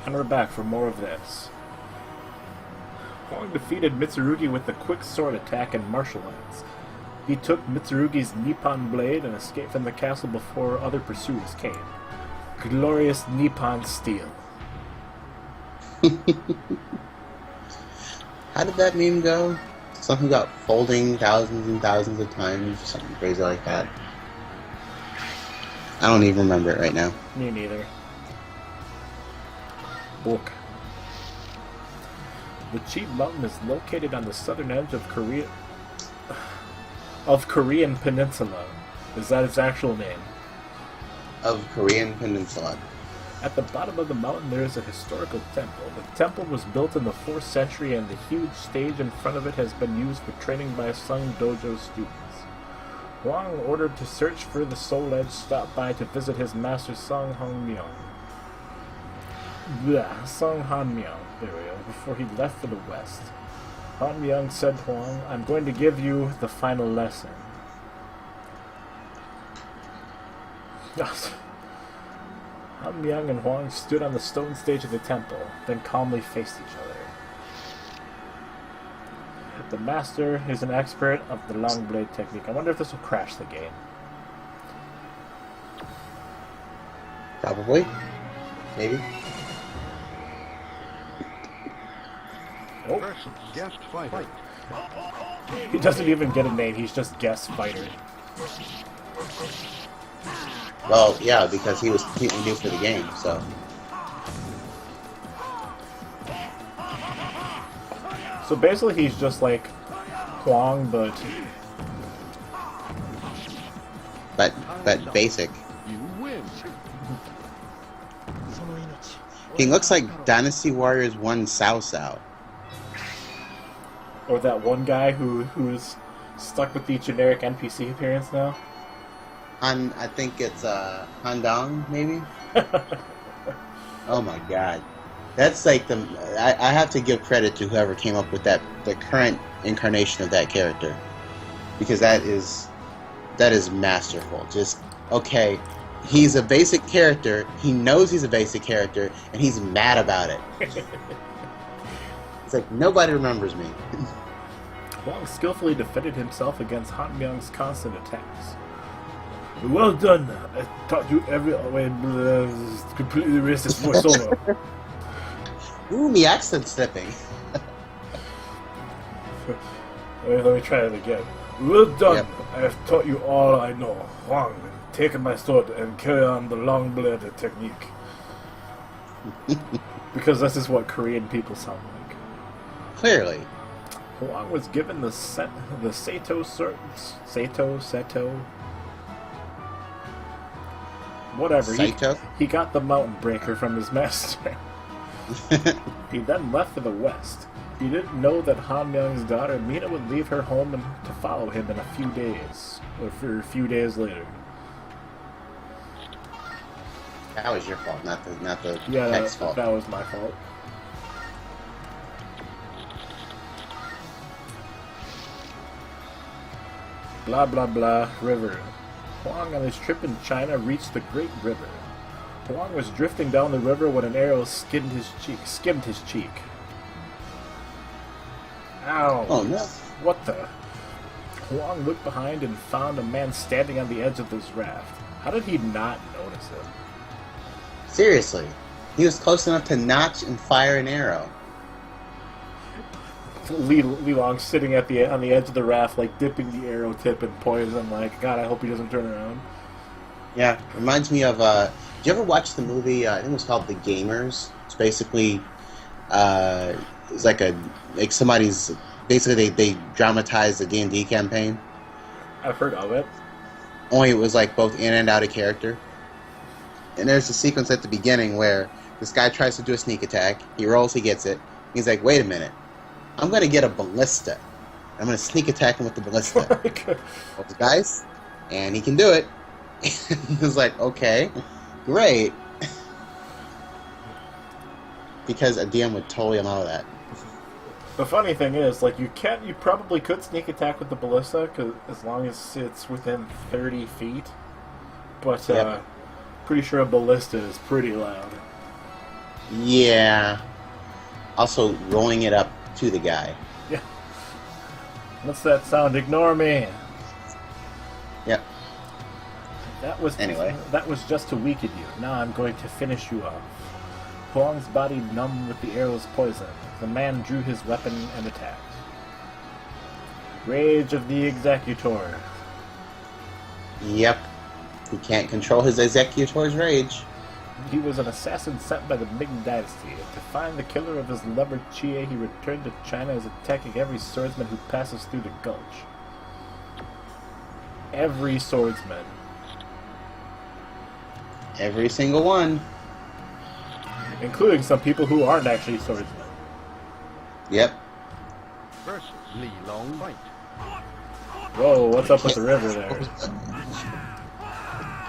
on her back for more of this. Hwang defeated Mitsurugi with the quick sword attack and martial arts. He took Mitsurugi's Nippon blade and escaped from the castle before other pursuers came. Glorious Nippon steel. How did that meme go? Something about folding thousands and thousands of times, something crazy like that. I don't even remember it right now. Me neither. Book. The Cheap Mountain is located on the southern edge of Korean Peninsula. Is that its actual name? Of Korean Peninsula. At the bottom of the mountain there is a historical temple. The temple was built in the 4th century and the huge stage in front of it has been used for training by Sung Dojo students. Hwang, ordered to search for the Soul Edge, stopped by to visit his master sung-gyeong. Sung-gyeong, there we go, before he left for the west. Hwang said to Hwang, "I'm going to give you the final lesson." Hwang and Hwang stood on the stone stage of the temple, then calmly faced each other. The master is an expert of the long blade technique. I wonder if this will crash the game. Probably. Maybe. Oh. Guest fighter. He doesn't even get a name, he's just guest fighter. Well, yeah, because he was completely new for the game, so. So basically he's just like Hwang, but basic. You win. He looks like Dynasty Warriors 1 Cao Cao. or that one guy who's stuck with the generic NPC appearance now. I think it's Handong, maybe? Oh my god. That's like I have to give credit to whoever came up with the current incarnation of that character. Because that is masterful. Just, okay, he's a basic character, he knows he's a basic character, and he's mad about it. It's like, nobody remembers me. Hwang skillfully defended himself against Hwang's constant attacks. Well done! I taught you every way. Completely racist voiceover. Ooh, me accent slipping. Let me try it again. Well done! Yep. I have taught you all I know. Hwang, take my sword and carry on the long blade technique. Because this is what Korean people sound like. Clearly. Hwang was given the Seto whatever. He got the mountain breaker from his master. He then left for the west. He didn't know that Hwang's daughter Mina would leave her home to follow him in a few days, or for a few days later. That was your fault, not the Yeah, tech's fault. that was my fault. Blah blah blah. River. Hwang on his trip in China reached the Great River. Hwang was drifting down the river when an arrow skimmed his cheek. Ow! Oh no! What the? Hwang looked behind and found a man standing on the edge of this raft. How did he not notice him? Seriously, he was close enough to notch and fire an arrow. Li Long sitting on the edge of the raft, like dipping the arrow tip in poison. Like, God, I hope he doesn't turn around. Yeah, reminds me of. Did you ever watch the movie? I think it was called The Gamers. It's basically, it's like somebody's. Basically, they dramatized the D&D campaign. I've heard of it. Only it was like both in and out of character. And there's a sequence at the beginning where this guy tries to do a sneak attack. He rolls, he gets it. He's like, wait a minute. I'm going to get a ballista. I'm going to sneak attack him with the ballista. Well, guys, and he can do it. He was like, okay, great. Because a DM would totally allow that. The funny thing is, like, you probably could sneak attack with the ballista, as long as it's within 30 feet. But, Yep. pretty sure a ballista is pretty loud. Yeah. Also, rolling it up to the guy. Yeah. What's that sound? Ignore me. Yep. Anyway, that was just to weaken you. Now I'm going to finish you off. Hwang's body numb with the arrow's poison. The man drew his weapon and attacked. Rage of the Executor. Yep. He can't control his Executor's rage. He was an assassin sent by the Ming Dynasty. To find the killer of his lover Chie, he returned to China, as attacking every swordsman who passes through the gulch. Every swordsman. Every single one. Including some people who aren't actually swordsmen. Yep. Versus Li Long Fight. Whoa, what's up with the river there?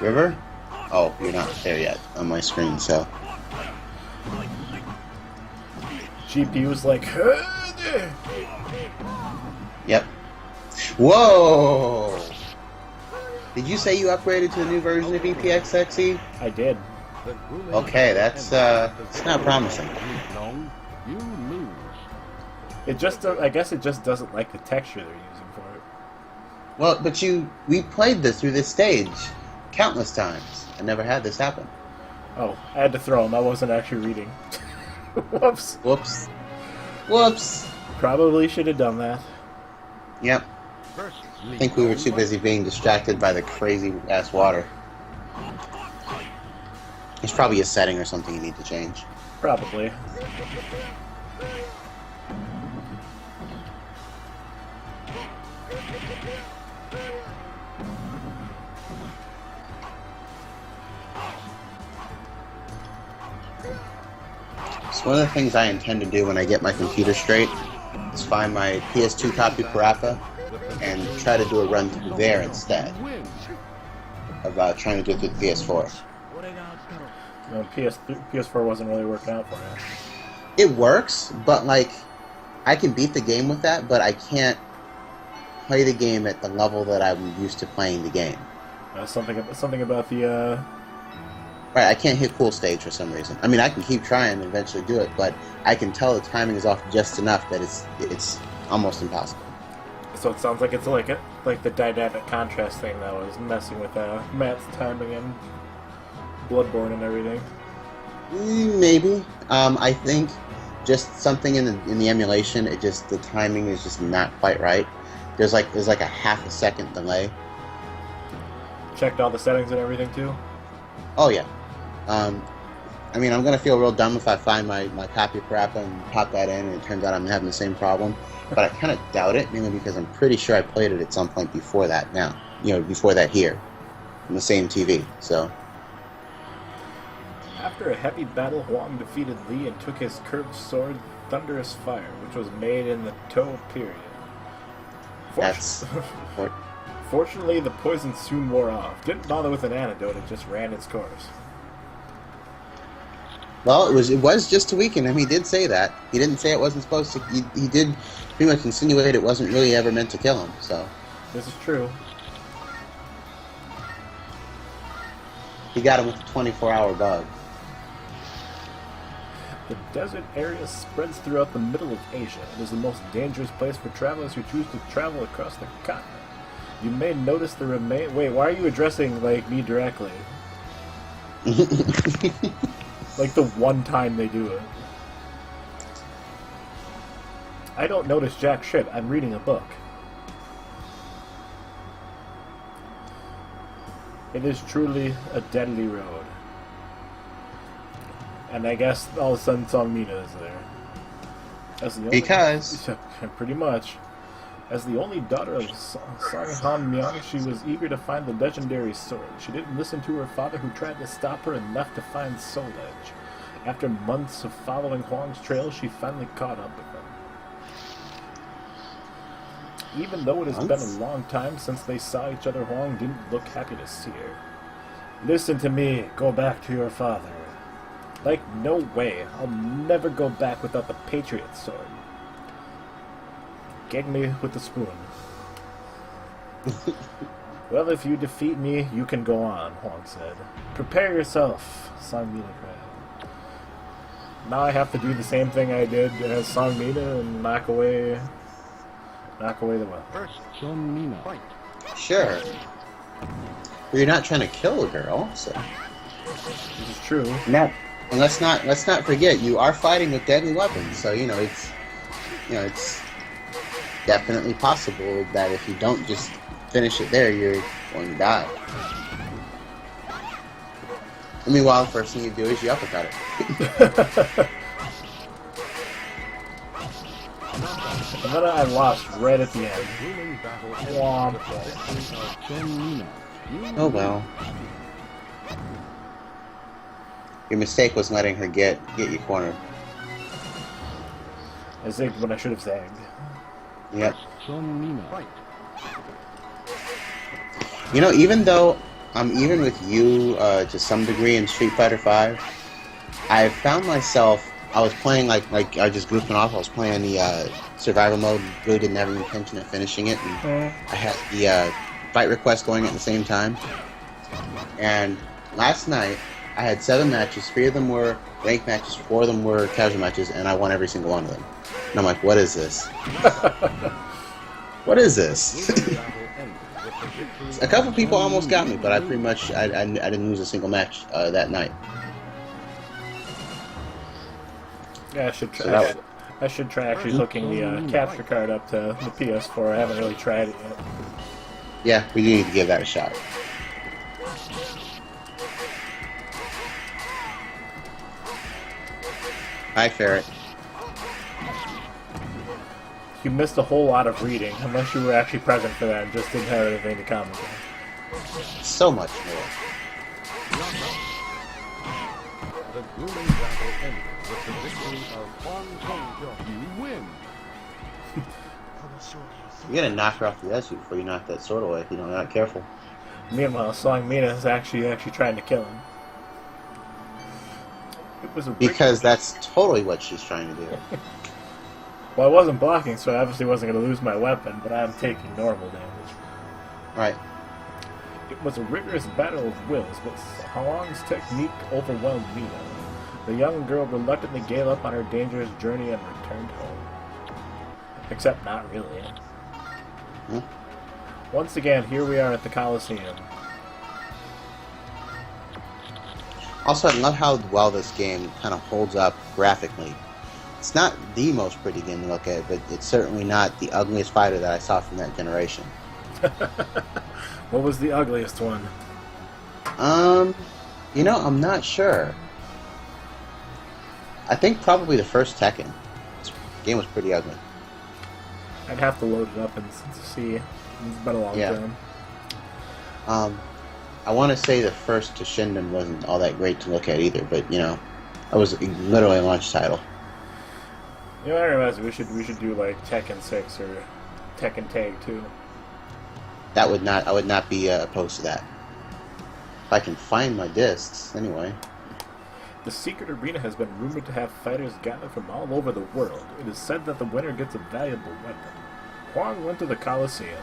River? Oh, you're not there yet on my screen, so. GPU's like, Yep. Whoa! Did you say you upgraded to the new version of EPXXE? I did. Okay, that's it's not promising. Long, you lose. It just, I guess it just doesn't like the texture they're using for it. Well, but we played this through this stage countless times. I never had this happen. Oh, I had to throw him. I wasn't actually reading. Whoops. Whoops. Whoops. Probably should have done that. Yep. I think we were too busy being distracted by the crazy ass water. There's probably a setting or something you need to change. Probably. So one of the things I intend to do when I get my computer straight is find my PS2 copy Parappa and try to do a run through there instead of trying to do it through the PS4. No, PS4 wasn't really working out for you. It works, but like I can beat the game with that, but I can't play the game at the level that I'm used to playing the game. Something about the Right, I can't hit cool stage for some reason. I mean, I can keep trying and eventually do it, but I can tell the timing is off just enough that it's almost impossible. So it sounds like it's like the dynamic contrast thing that was messing with Matt's timing and Bloodborne and everything. Maybe. I think just something in the emulation. It just the timing is just not quite right. There's like a half a second delay. Checked all the settings and everything too. Oh yeah. I mean, I'm gonna feel real dumb if I find my copy of Parappa and pop that in, and it turns out I'm having the same problem. But I kind of doubt it, mainly because I'm pretty sure I played it at some point before that. Now, before that here, on the same TV. So. After a heavy battle, Hwang defeated Li and took his curved sword, Thunderous Fire, which was made in the Tao period. Fortunately, the poison soon wore off. Didn't bother with an antidote, it just ran its course. Well, it was just to weaken him. He did say that. He didn't say it wasn't supposed to. He did pretty much insinuate it wasn't really ever meant to kill him. So this is true. He got him with the 24-hour bug. The desert area spreads throughout the middle of Asia. It is the most dangerous place for travelers who choose to travel across the continent. You may notice the remain. Wait, why are you addressing me directly? Like the one time they do it. I don't notice jack shit. I'm reading a book. It is truly a deadly road. And I guess all of a sudden Songmina is there. Because pretty much. As the only daughter of Sung-gyeong, she was eager to find the legendary sword. She didn't listen to her father, who tried to stop her and left to find Soul Edge. After months of following Hwang's trail, she finally caught up with him. Even though it has been a long time since they saw each other, Hwang didn't look happy to see her. Listen to me. Go back to your father. Like, no way. I'll never go back without the Patriot sword. Gag me with the spoon. Well, if you defeat me, you can go on, Hwang said. Prepare yourself, Sangmina cried. Now I have to do the same thing I did as Song Mina and knock away the weapon. First, Sun Mina. Fight. Sure. But you're not trying to kill a girl, so. This is true. No. And let's not forget, you are fighting with deadly weapons, so it's definitely possible that if you don't just finish it there, you're going to die. I mean, the first thing you do is you uppercut it. And then I lost right at the end. Womp. Oh well. Your mistake was letting her get you cornered. I zigged when I should have zagged. Yep. Fight. Even though I'm even with you to some degree in Street Fighter V, I found myself, I was playing like I was just goofing off. I was playing the survival mode, really didn't have any intention of finishing it. And I had the fight request going at the same time. And last night, I had 7 matches. 3 of them were ranked matches, 4 of them were casual matches, and I won every single one of them. And I'm like, what is this? What is this? A couple people almost got me, but I pretty much I didn't lose a single match that night. Yeah, I should try actually hooking the capture card up to the PS4. I haven't really tried it yet. Yeah, we do need to give that a shot. Hi, Ferret. You missed a whole lot of reading, unless you were actually present for that and just didn't have anything to comment on. So much more. The grueling battle ended with the victory of Hwang. You win. You're gonna knock her off the edge before you knock that sword away if you're not careful. Meanwhile, Song Mina is actually trying to kill him. It was Because that's totally what she's trying to do. Well, I wasn't blocking, so I obviously wasn't going to lose my weapon, but I'm taking normal damage. Right. It was a rigorous battle of wills, but Hwang's technique overwhelmed Mina. The young girl reluctantly gave up on her dangerous journey and returned home. Except not really. Hmm? Once again, here we are at the Coliseum. Also, I love how well this game kind of holds up graphically. It's not the most pretty game to look at, but it's certainly not the ugliest fighter that I saw from that generation. What was the ugliest one? I'm not sure. I think probably the first Tekken. The game was pretty ugly. I'd have to load it up and see. It's been a long time. I want to say the first Toshinden wasn't all that great to look at either, but that was literally a launch title. I realize we should do like Tekken 6 or Tekken Tag 2. I would not be opposed to that. If I can find my discs, anyway. The secret arena has been rumored to have fighters gathered from all over the world. It is said that the winner gets a valuable weapon. Hwang went to the Coliseum.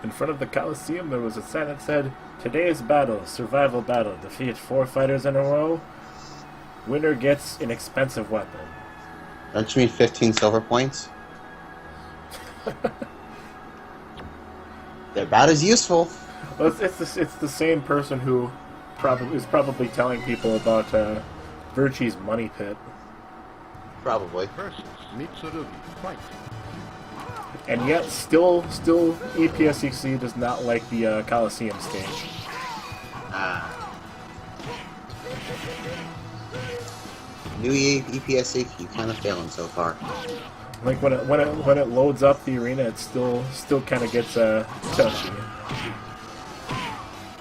In front of the Coliseum there was a sign that said, "Today's battle, survival battle, defeat 4 fighters in a row. Winner gets an expensive weapon." Don't you mean 15 silver points? They're about as useful. Well, it's the same person who is probably telling people about Virchie's money pit. Probably. Versus Mitsurugi. Fight. And yet, still, EPSEC does not like the Coliseum stage. New EPSC, you kind of failing so far. Like when it loads up the arena, it still kind of gets touchy.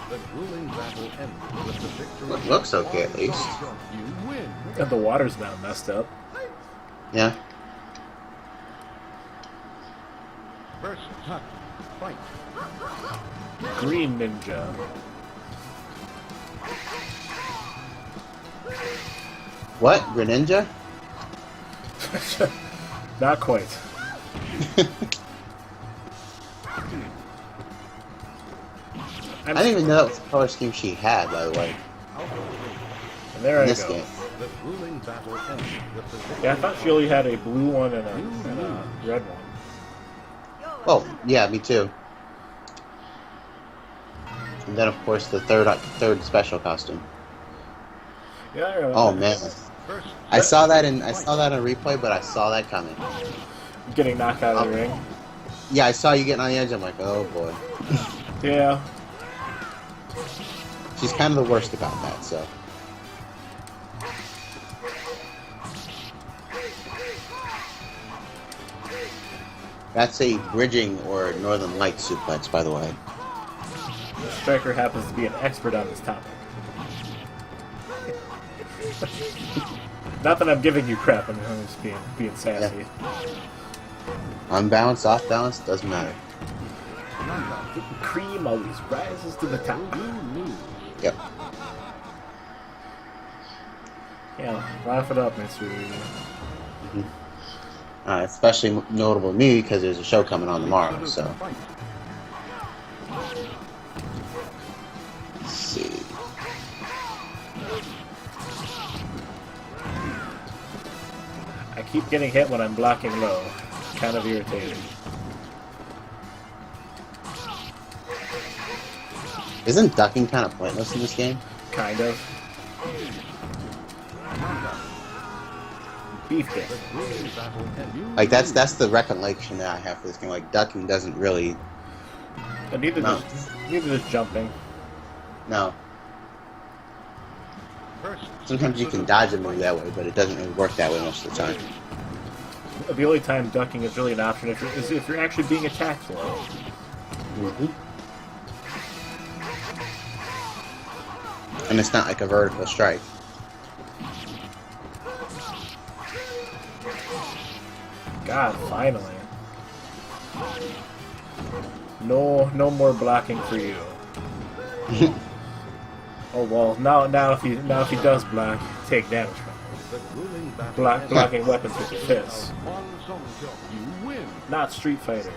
The grueling battle ended with the victory. It looks okay at least. You win. And the water's not messed up. Yeah. First touch. Fight. Green Ninja. What? Greninja? Not quite. I didn't even know that was the color scheme she had, by the way. And there In I this go. game. The grueling battle ended with the victory. Yeah, I thought she only had a blue one and a red one. Oh, yeah, me too. And then, of course, the third special costume. Yeah, I remember. Oh man, First, I saw that in replay, but I saw that coming. Getting knocked out of the ring. Yeah, I saw you getting on the edge. I'm like, oh boy. Yeah. She's kind of the worst about that. So. That's a bridging or Northern Light suplex, by the way. The striker happens to be an expert on this topic. Not that I'm giving you crap, I'm just being sassy. Yeah. Unbalanced, off balance, doesn't matter. Cream always rises to the top. Yep. Yeah, laugh it up, Mr. Mm-hmm. Especially notable to me because there's a show coming on tomorrow. So. Let's see. I keep getting hit when I'm blocking low. Kind of irritating. Isn't ducking kind of pointless in this game? Kind of. Beef it. Like that's the recollection that I have for this game. Like ducking doesn't really. And neither does jumping. No. Sometimes you can dodge a move that way, but it doesn't really work that way most of the time. The only time ducking is really an option is if you're actually being attacked for it. Mm-hmm. And it's not like a vertical strike. God, finally. No more blocking for you. Oh well, now if he does block, take damage from it. Blocking weapons with your fists. Not Street Fighter.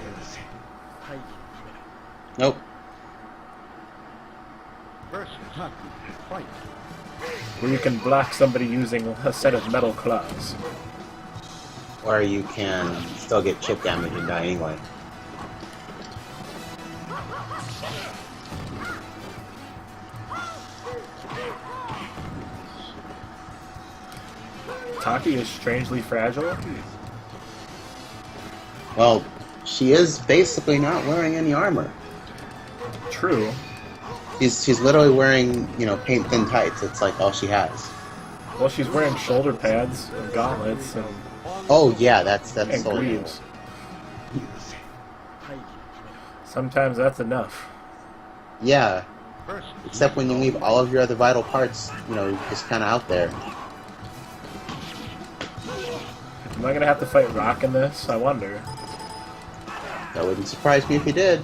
Nope. Where you can block somebody using a set of metal claws. Or you can still get chip damage and die anyway. Taki is strangely fragile. Well, she is basically not wearing any armor. True. She's literally wearing, paint thin tights. It's like all she has. Well, she's wearing shoulder pads and gauntlets and Oh yeah, that's and so greaves. Sometimes that's enough. Yeah. Except when you leave all of your other vital parts, just kind of out there. Am I gonna have to fight Rock in this? I wonder. That wouldn't surprise me if you did.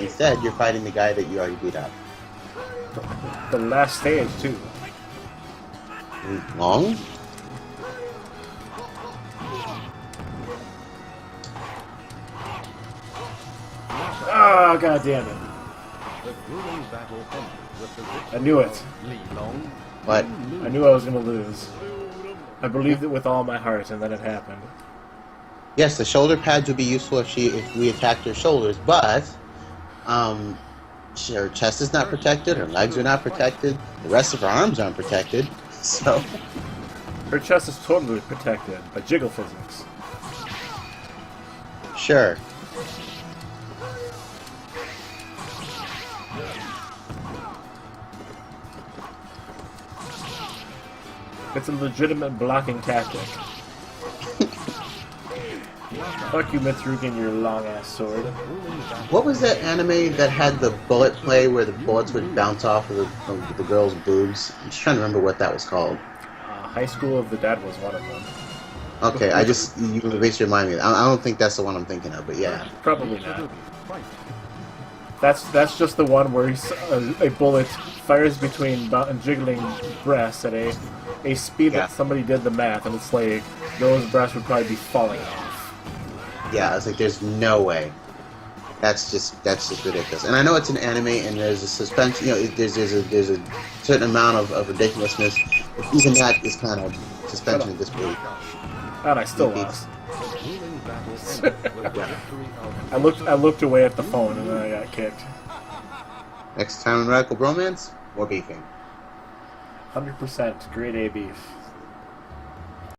Instead, you're fighting the guy that you already beat up. The last stage too. Long? Ah, god damn it. I knew it. What? I knew I was gonna lose. I believed it with all my heart, and then it happened. Yes, the shoulder pads would be useful if we attacked her shoulders, but her chest is not protected, her legs are not protected, the rest of her arms aren't protected, so... Her chest is totally protected by jiggle physics. Sure. It's a legitimate blocking tactic. Fuck you, Mitsurugi, and your long-ass sword. What was that anime that had the bullet play where the bullets would bounce off of the girl's boobs? I'm just trying to remember what that was called. High School of the Dead was one of them. Okay, you basically remind me. I don't think that's the one I'm thinking of, but yeah. Probably not. That's just the one where a bullet fires between jiggling breasts at a speed that somebody did the math, and it's like those breasts would probably be falling off. Yeah, I was like, there's no way. That's just ridiculous. And I know it's an anime, and there's a suspension. There's a certain amount of ridiculousness. But even that is kind of suspension of disbelief. And I still lost. The grueling battle ended with the victory of I looked away at the phone and then I got kicked. Next time in Radical Bromance, more beefing. 100% grade A beef.